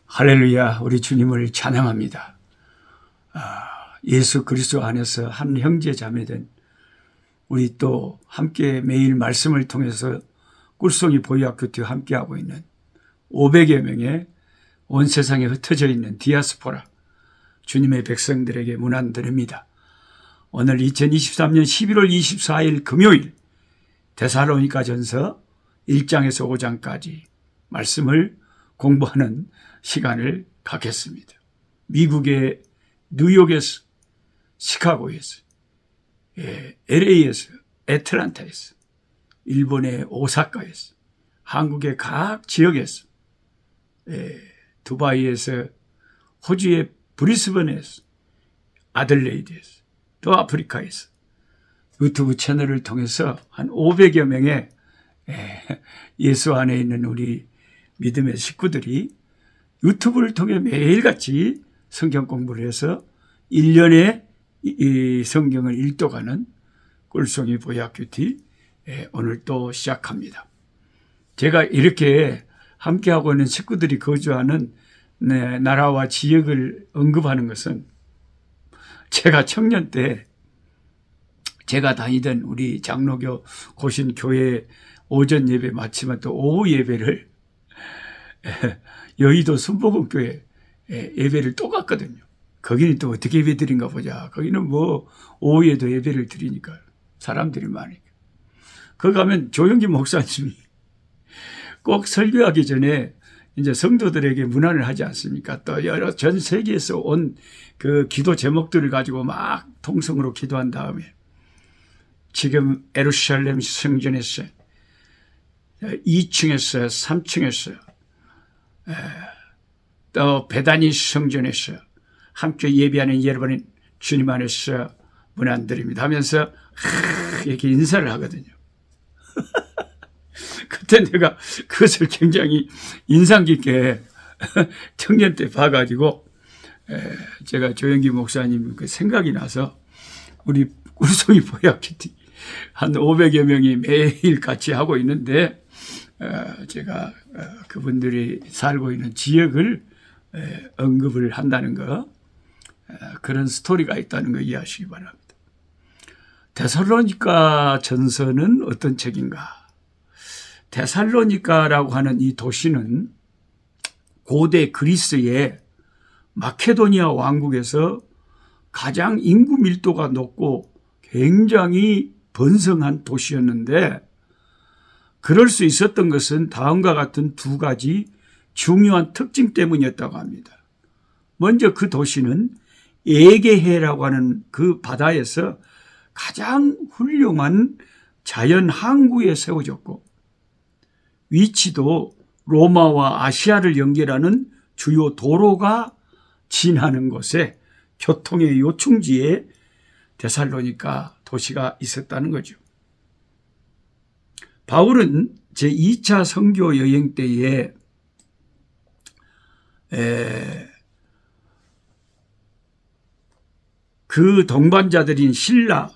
할렐루야, 우리 주님을 찬양합니다. 예수 그리스도 안에서 한 형제 자매된 우리 또 함께 매일 말씀을 통해서 꿀송이 보이학교티와 함께하고 있는 500여 명의 온 세상에 흩어져 있는 디아스포라 주님의 백성들에게 문안드립니다. 오늘 2023년 11월 24일 금요일 데살로니가 전서 1장에서 5장까지 말씀을 공부하는 시간을 갖겠습니다. 미국의 뉴욕에서, 시카고에서, LA에서, 애틀란타에서, 일본의 오사카에서, 한국의 각 지역에서, 두바이에서, 호주의 브리스번에서, 아들레이드에서, 또 아프리카에서 유튜브 채널을 통해서 한 500여 명의 예수 안에 있는 우리 믿음의 식구들이 유튜브를 통해 매일같이 성경 공부를 해서 1년에 이 성경을 읽도가는 꿀송이 보이학교티 오늘 또 시작합니다. 제가 이렇게 함께하고 있는 식구들이 거주하는 나라와 지역을 언급하는 것은 제가 청년 때 제가 다니던 우리 장로교 고신교회 오전 예배 마치면 또 오후 예배를 여의도 순복음교회 예배를 또 갔거든요. 거기는 또 어떻게 예배 드린가 보자. 거기는 뭐 오후에도 예배를 드리니까 사람들이 많으니까. 거기 가면 조영기 목사님이 꼭 설교하기 전에 이제 성도들에게 문안을 하지 않습니까? 또 여러 전 세계에서 온 그 기도 제목들을 가지고 막 통성으로 기도한 다음에 지금 예루살렘 성전에서 2층에서 3층에서 또 베다니 성전에서 함께 예배하는 여러분은 주님 안에서 문안드립니다 하면서 이렇게 인사를 하거든요. 그때 내가 그것을 굉장히 인상 깊게 청년 때 봐가지고 제가 조영기 목사님 그 생각이 나서 우리 꿀송이 보이학교티 한 500여 명이 매일 같이 하고 있는데 제가 그분들이 살고 있는 지역을 언급을 한다는 거, 그런 스토리가 있다는 거 이해하시기 바랍니다. 데살로니가 전서는 어떤 책인가? 데살로니가라고 하는 이 도시는 고대 그리스의 마케도니아 왕국에서 가장 인구 밀도가 높고 굉장히 번성한 도시였는데, 그럴 수 있었던 것은 다음과 같은 두 가지 중요한 특징 때문이었다고 합니다. 먼저 그 도시는 에게해라고 하는 그 바다에서 가장 훌륭한 자연 항구에 세워졌고, 위치도 로마와 아시아를 연결하는 주요 도로가 지나는 곳에 교통의 요충지에 데살로니가 도시가 있었다는 거죠. 바울은 제2차 선교 여행 때에 그 동반자들인 실라,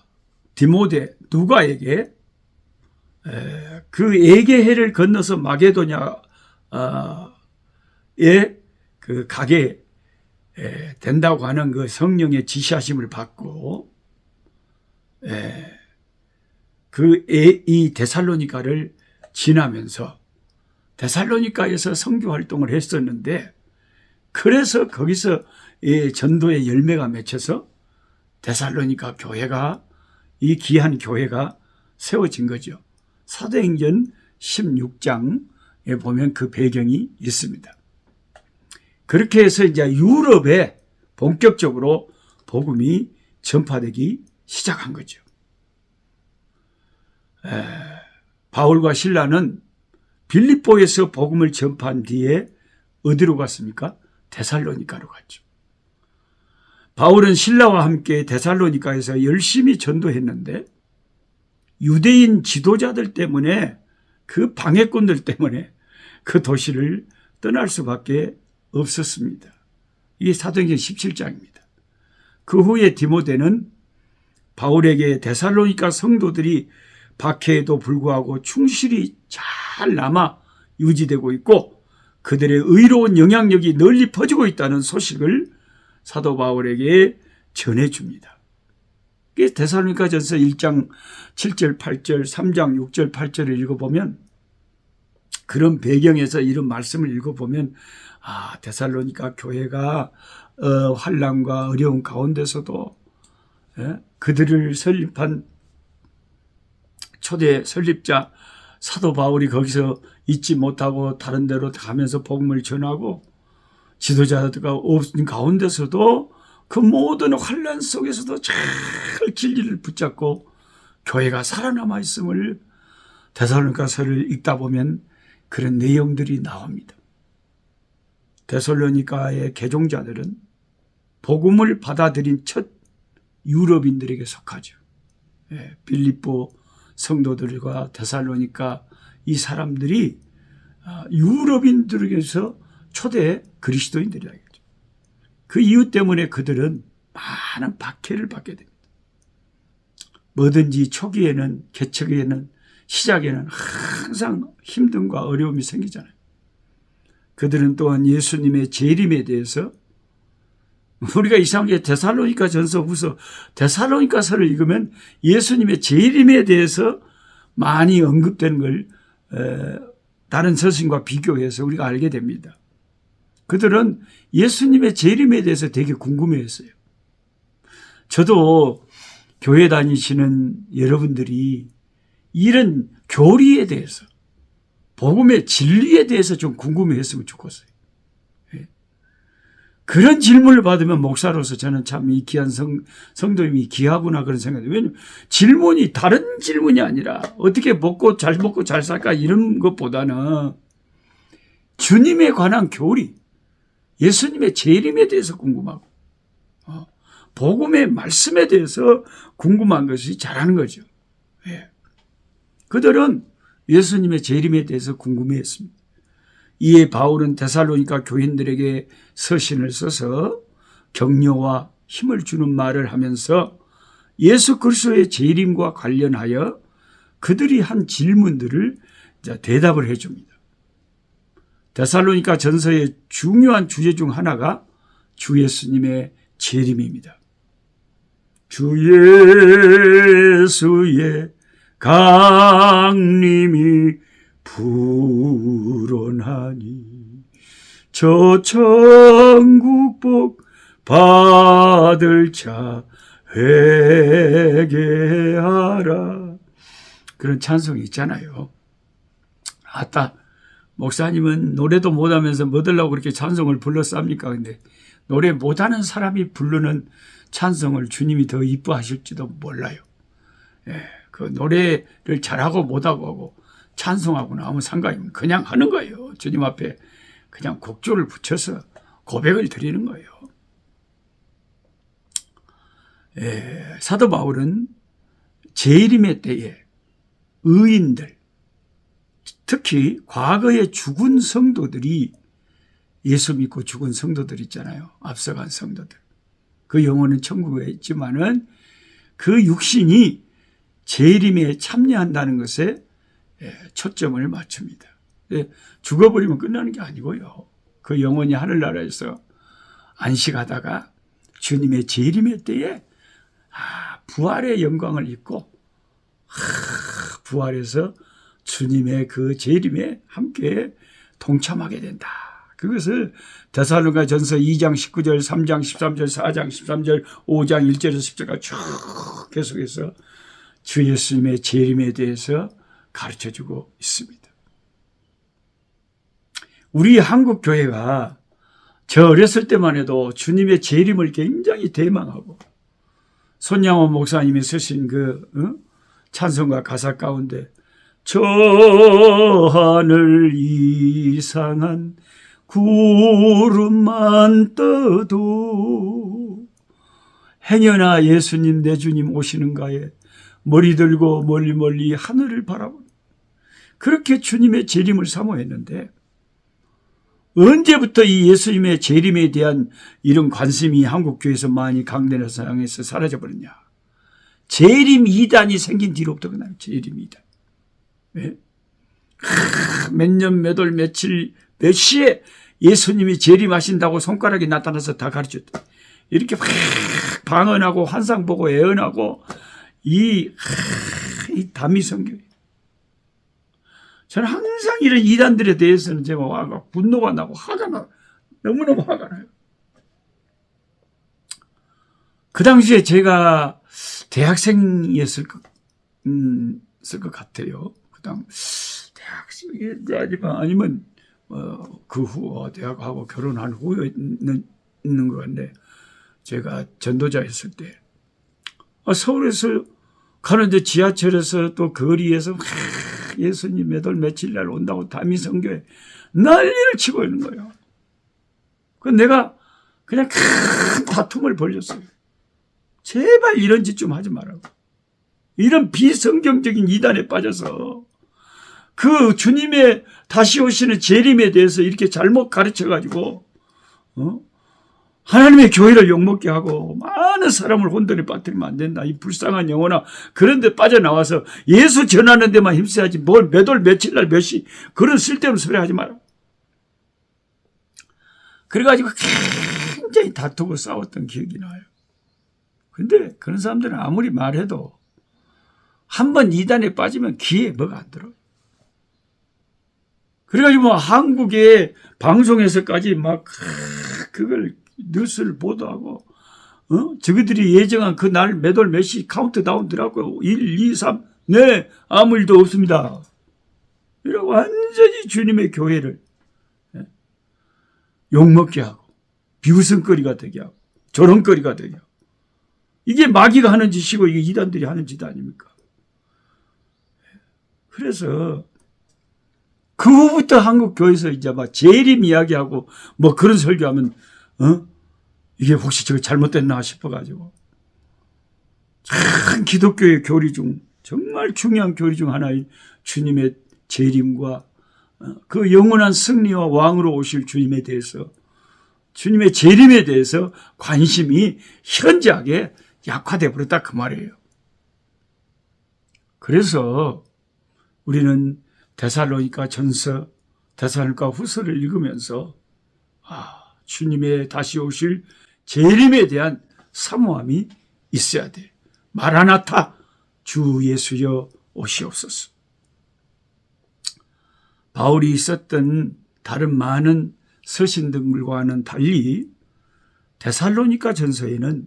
디모데, 누가에게 그 에게해를 건너서 마게도냐에 그 가게 된다고 하는 그 성령의 지시하심을 받고 이 데살로니가를 지나면서 데살로니가에서 선교 활동을 했었는데, 그래서 거기서 전도의 열매가 맺혀서 데살로니가 교회가, 이 귀한 교회가 세워진 거죠. 사도행전 16장에 보면 그 배경이 있습니다. 그렇게 해서 이제 유럽에 본격적으로 복음이 전파되기 시작한 거죠. 바울과 실라는 빌립보에서 복음을 전파한 뒤에 어디로 갔습니까? 데살로니가로 갔죠. 바울은 신라와 함께 데살로니가에서 열심히 전도했는데 유대인 지도자들 때문에, 그 방해꾼들 때문에 그 도시를 떠날 수밖에 없었습니다. 이게 사도행전 17장입니다. 그 후에 디모데는 바울에게 데살로니가 성도들이 박해에도 불구하고 충실히 잘 남아 유지되고 있고, 그들의 의로운 영향력이 널리 퍼지고 있다는 소식을 사도 바울에게 전해줍니다. 데살로니가전서 1장 7절 8절 3장 6절 8절을 읽어보면, 그런 배경에서 이런 말씀을 읽어보면 데살로니가 교회가 환난과 어려운 가운데서도 그들을 설립한 초대 설립자 사도 바울이 거기서 잊지 못하고 다른 데로 가면서 복음을 전하고, 지도자가 없는 가운데서도 그 모든 환난 속에서도 잘 진리를 붙잡고 교회가 살아남아 있음을 데살로니가서를 읽다 보면 그런 내용들이 나옵니다. 데살로니가의 개종자들은 복음을 받아들인 첫 유럽인들에게 속하죠. 빌립보 성도들과 데살로니가 이 사람들이 유럽인들에게서 초대 그리스도인들이라겠죠. 그 이유 때문에 그들은 많은 박해를 받게 됩니다. 뭐든지 초기에는, 개척에는, 시작에는 항상 힘듦과 어려움이 생기잖아요. 그들은 또한 예수님의 재림에 대해서, 우리가 이상하게 데살로니가 전서 후서 데살로니가서를 읽으면 예수님의 재림에 대해서 많이 언급되는 걸 다른 서신과 비교해서 우리가 알게 됩니다. 그들은 예수님의 재림에 대해서 되게 궁금해했어요. 저도 교회 다니시는 여러분들이 이런 교리에 대해서, 복음의 진리에 대해서 좀 궁금해했으면 좋겠어요. 그런 질문을 받으면 목사로서 저는 참 이 귀한 성도님이 귀하구나 그런 생각이 들어요. 왜냐하면 질문이 다른 질문이 아니라 어떻게 먹고 잘 살까 이런 것보다는 주님에 관한 교리, 예수님의 재림에 대해서 궁금하고 복음의 말씀에 대해서 궁금한 것이 잘하는 거죠. 그들은 예수님의 재림에 대해서 궁금해했습니다. 이에 바울은 데살로니가 교인들에게 서신을 써서 격려와 힘을 주는 말을 하면서 예수 그리스도의 재림과 관련하여 그들이 한 질문들을 대답을 해줍니다. 데살로니가 전서의 중요한 주제 중 하나가 주 예수님의 재림입니다. 주 예수의 강림이 불어나니 저 천국복 받을 자 회개하라. 그런 찬송이 있잖아요. 아따, 목사님은 노래도 못하면서 뭐들라고 그렇게 찬송을 불렀습니까? 근데 노래 못하는 사람이 부르는 찬송을 주님이 더 이뻐하실지도 몰라요. 그 노래를 잘하고 못하고 하고 찬송하고는 아무 상관이 없는, 그냥 하는 거예요. 주님 앞에 그냥 곡조를 붙여서 고백을 드리는 거예요. 사도 바울은 재림의 때에 의인들, 특히 과거에 죽은 성도들이, 예수 믿고 죽은 성도들 있잖아요. 앞서간 성도들. 그 영혼은 천국에 있지만은 그 육신이 재림에 참여한다는 것에 초점을 맞춥니다. 죽어버리면 끝나는 게 아니고요. 그 영혼이 하늘나라에서 안식하다가 주님의 재림의 때에 부활의 영광을 입고 부활해서 주님의 그 재림에 함께 동참하게 된다. 그것을 데살로니가 전서 2장 19절, 3장 13절, 4장 13절, 5장 1절에서 10절까지 쭉 계속해서 주 예수님의 재림에 대해서 가르쳐주고 있습니다. 우리 한국 교회가 저 어렸을 때만 해도 주님의 재림을 굉장히 대망하고, 손양호 목사님이 쓰신 찬송가 가사 가운데 저 하늘 이상한 구름만 떠도 행여나 예수님 내 주님 오시는가에 머리 들고 멀리 멀리 하늘을 바라보는, 그렇게 주님의 재림을 사모했는데 언제부터 이 예수님의 재림에 대한 이런 관심이 한국교회에서 많이 강대나 상에서 사라져버렸냐. 재림 이단이 생긴 뒤로부터 그냥 재림 이단. 몇 년, 몇 월, 며칠 몇 시에 예수님이 재림하신다고 손가락이 나타나서 다 가르쳤다. 이렇게 확 방언하고 환상 보고 예언하고 이 다미성경. 저는 항상 이런 이단들에 대해서는 제가 분노가 나고 화가 나고 너무너무 화가 나요. 그 당시에 제가 대학생이었을 것 같아요. 대학생이 아니면 그 후 대학하고 결혼한 후에 있는 것 같네. 제가 전도자였을 때 서울에서 가는데 지하철에서 또 거리에서 예수님 몇 월 며칠 날 온다고 다미성교에 난리를 치고 있는 거예요. 그 내가 그냥 큰 다툼을 벌였어요. 제발 이런 짓 좀 하지 말라고. 이런 비성경적인 이단에 빠져서 그 주님의 다시 오시는 재림에 대해서 이렇게 잘못 가르쳐가지고 하나님의 교회를 욕먹게 하고 많은 사람을 혼돈에 빠뜨리면 안 된다. 이 불쌍한 영혼아, 그런 데 빠져나와서 예수 전하는 데만 힘써야지 뭘 몇 월 며칠 날 몇 시 그런 쓸데없는 소리 하지 마라. 그래가지고 굉장히 다투고 싸웠던 기억이 나요. 근데 그런 사람들은 아무리 말해도 한번 이단에 빠지면 귀에 뭐가 안 들어요. 그래가지고 뭐 한국의 방송에서까지 막 그걸 뉴스를 보도하고 저희들이 예정한 그 날 몇 월 몇 시 카운트다운 들어가고 1, 2, 3 네 아무 일도 없습니다. 이러고 완전히 주님의 교회를 욕먹게 하고 비웃음거리가 되게 하고 조롱거리가 되게 하고 이게 마귀가 하는 짓이고 이게 이단들이 하는 짓 아닙니까? 그래서 그 후부터 한국 교회에서 이제 막 재림 이야기하고 뭐 그런 설교하면 이게 혹시 저거 잘못됐나 싶어가지고 참 기독교의 교리 중 정말 중요한 교리 중 하나인 주님의 재림과 그 영원한 승리와 왕으로 오실 주님에 대해서 주님의 재림에 대해서 관심이 현저하게 약화돼 버렸다 그 말이에요. 그래서 우리는 데살로니가 전서, 데살로니가 후서를 읽으면서 주님의 다시 오실 재림에 대한 사모함이 있어야 돼. 마라나타, 주 예수여 오시옵소서. 바울이 썼던 다른 많은 서신들과는 달리 데살로니가 전서에는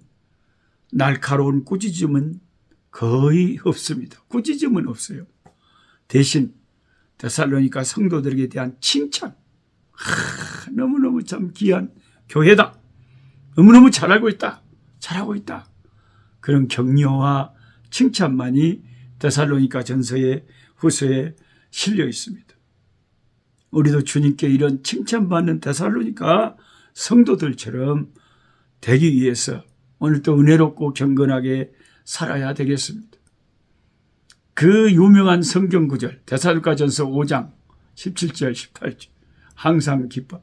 날카로운 꾸짖음은 거의 없습니다. 꾸짖음은 없어요. 대신 데살로니가 성도들에게 대한 칭찬, 너무너무 참 귀한 교회다. 너무너무 잘하고 있다. 잘하고 있다. 그런 격려와 칭찬만이 데살로니가 전서의 후서에 실려 있습니다. 우리도 주님께 이런 칭찬받는 데살로니가 성도들처럼 되기 위해서 오늘도 은혜롭고 경건하게 살아야 되겠습니다. 그 유명한 성경 구절 데살로니가전서 5장 17절 18절 항상 기뻐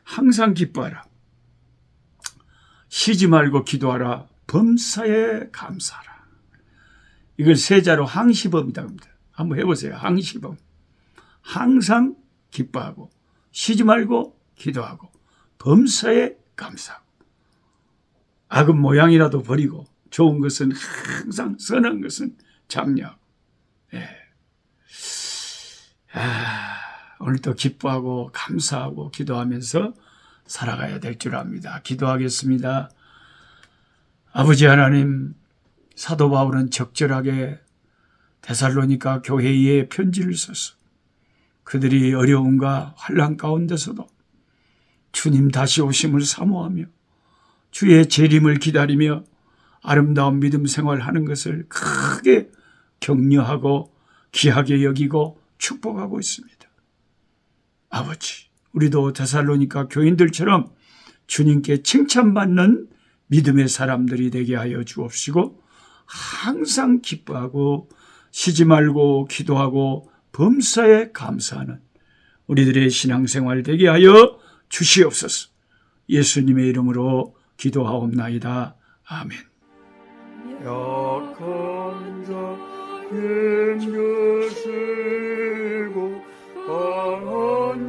항상 기뻐하라 쉬지 말고 기도하라 범사에 감사하라. 이걸 세자로 항시범이라고 합니다. 한번 해보세요. 항시범. 항상 기뻐하고 쉬지 말고 기도하고 범사에 감사하고 악은 모양이라도 버리고 좋은 것은 항상 선한 것은 장려하고 오늘도 기뻐하고 감사하고 기도하면서 살아가야 될 줄 압니다. 기도하겠습니다. 아버지 하나님, 사도 바울은 적절하게 데살로니가 교회에 편지를 써서 그들이 어려움과 환난 가운데서도 주님 다시 오심을 사모하며 주의 재림을 기다리며 아름다운 믿음 생활하는 것을 크게 격려하고 귀하게 여기고 축복하고 있습니다. 아버지, 우리도 데살로니가 교인들처럼 주님께 칭찬받는 믿음의 사람들이 되게 하여 주옵시고 항상 기뻐하고 쉬지 말고 기도하고 범사에 감사하는 우리들의 신앙생활 되게 하여 주시옵소서. 예수님의 이름으로 기도하옵나이다. 아멘. 약한 자 힘겨시고 강한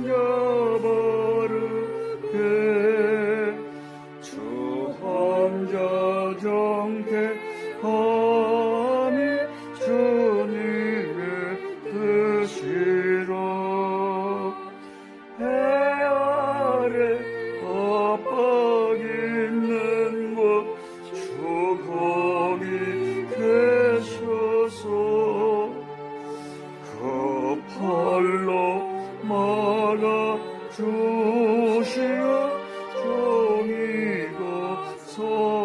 주시어 종이고 소